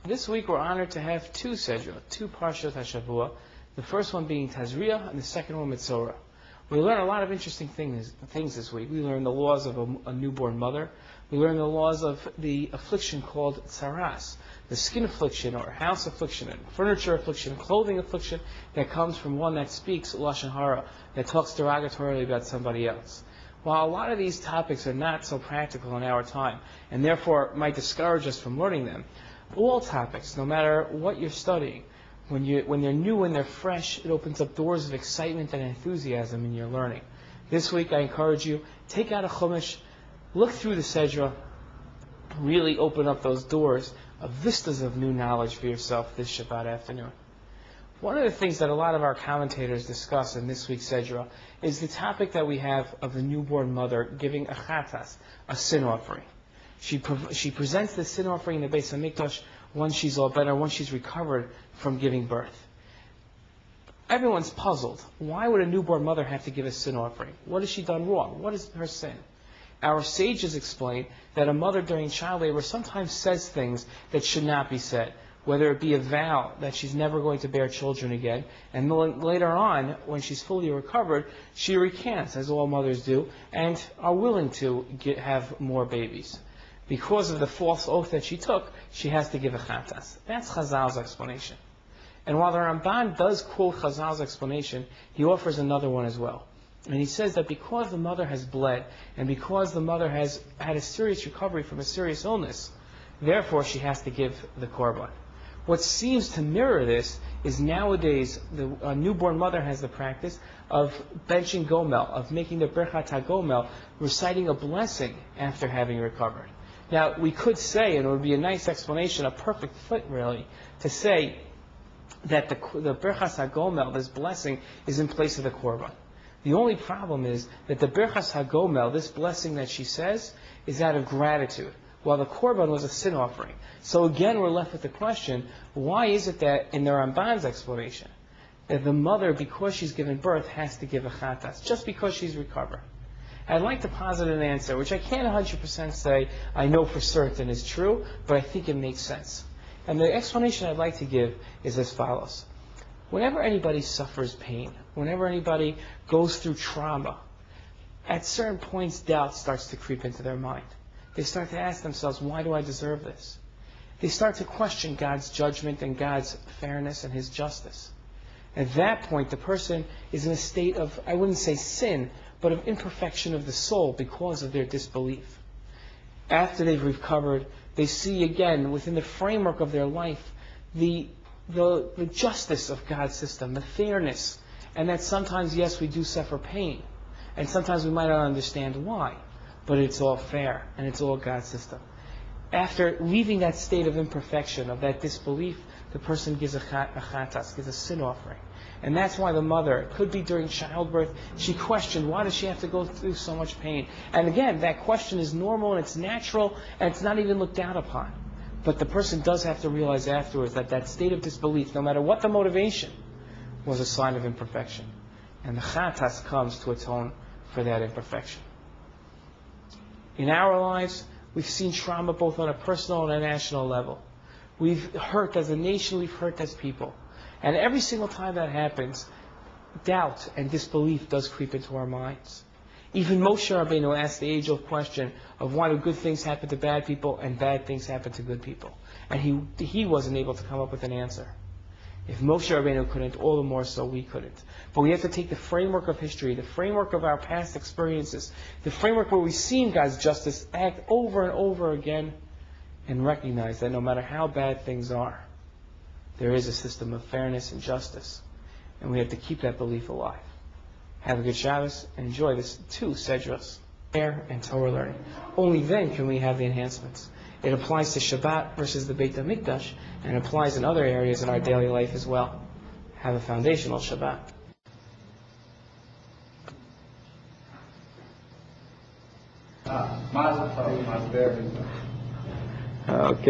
This week we're honored to have two Sedra, two Parshat HaShavua, the first one being Tazrai and the second one Metzora. We learn a lot of interesting things this week. We learn the laws of a newborn mother. We learn the laws of the affliction called tsaras, the skin affliction or house affliction, and furniture affliction, clothing affliction that comes from one that speaks Lashon Hara, that talks derogatorily about somebody else. While a lot of these topics are not so practical in our time, and therefore might discourage us from learning them, all topics, no matter what you're studying, when they're new and they're fresh, it opens up doors of excitement and enthusiasm in your learning. This week I encourage you, take out a Chumash, look through the Sedra, really open up those doors of vistas of new knowledge for yourself this Shabbat afternoon. One of the things that a lot of our commentators discuss in this week's Sedra is the topic that we have of the newborn mother giving a chatas, a sin offering. She presents the sin offering in the Beis HaMikdash once she's all better, once she's recovered from giving birth. Everyone's puzzled. Why would a newborn mother have to give a sin offering? What has she done wrong? What is her sin? Our sages explain that a mother during child labor sometimes says things that should not be said, whether it be a vow that she's never going to bear children again, and later on, when she's fully recovered, she recants, as all mothers do, and are willing to have more babies. Because of the false oath that she took, she has to give a chatas. That's Chazal's explanation. And while the Ramban does quote Chazal's explanation, he offers another one as well. And he says that because the mother has bled, and because the mother has had a serious recovery from a serious illness, therefore she has to give the korban. What seems to mirror this is nowadays a newborn mother has the practice of benching gomel, of making the berchat hagomel, reciting a blessing after having recovered. Now, we could say, and it would be a nice explanation, a perfect fit really, to say that the Berchas HaGomel, this blessing, is in place of the Korban. The only problem is that the Berchas HaGomel, this blessing that she says, is out of gratitude, while the Korban was a sin offering. So again, we're left with the question, why is it that in the Ramban's explanation, that the mother, because she's given birth, has to give a chatas, just because she's recovered? I'd like to posit an answer, which I can't 100% say I know for certain is true, but I think it makes sense. And the explanation I'd like to give is as follows. Whenever anybody suffers pain, whenever anybody goes through trauma, at certain points doubt starts to creep into their mind. They start to ask themselves, why do I deserve this? They start to question God's judgment and God's fairness and His justice. At that point, the person is in a state of, I wouldn't say sin, but of imperfection of the soul because of their disbelief. After they've recovered, they see again, within the framework of their life, the justice of God's system, the fairness, and that sometimes, yes, we do suffer pain, and sometimes we might not understand why, but it's all fair, and it's all God's system. After leaving that state of imperfection, of that disbelief, the person gives a chatas, gives a sin offering. And that's why the mother, it could be during childbirth, she questioned, why does she have to go through so much pain? And again, that question is normal and it's natural and it's not even looked down upon. But the person does have to realize afterwards that that state of disbelief, no matter what the motivation, was a sign of imperfection. And the chatas comes to atone for that imperfection. In our lives, we've seen trauma both on a personal and a national level. We've hurt as a nation, we've hurt as people. And every single time that happens, doubt and disbelief does creep into our minds. Even Moshe Rabbeinu asked the age-old question of why do good things happen to bad people and bad things happen to good people. And he wasn't able to come up with an answer. If Moshe Rabbeinu couldn't, all the more so we couldn't. But we have to take the framework of history, the framework of our past experiences, the framework where we've seen God's justice act over and over again, and recognize that no matter how bad things are, there is a system of fairness and justice. And we have to keep that belief alive. Have a good Shabbos and enjoy this two Sedras, prayer and Torah learning. Only then can we have the enhancements. It applies to Shabbat versus the Beit HaMikdash, and it applies in other areas in our daily life as well. Have a foundational Shabbat. Okay.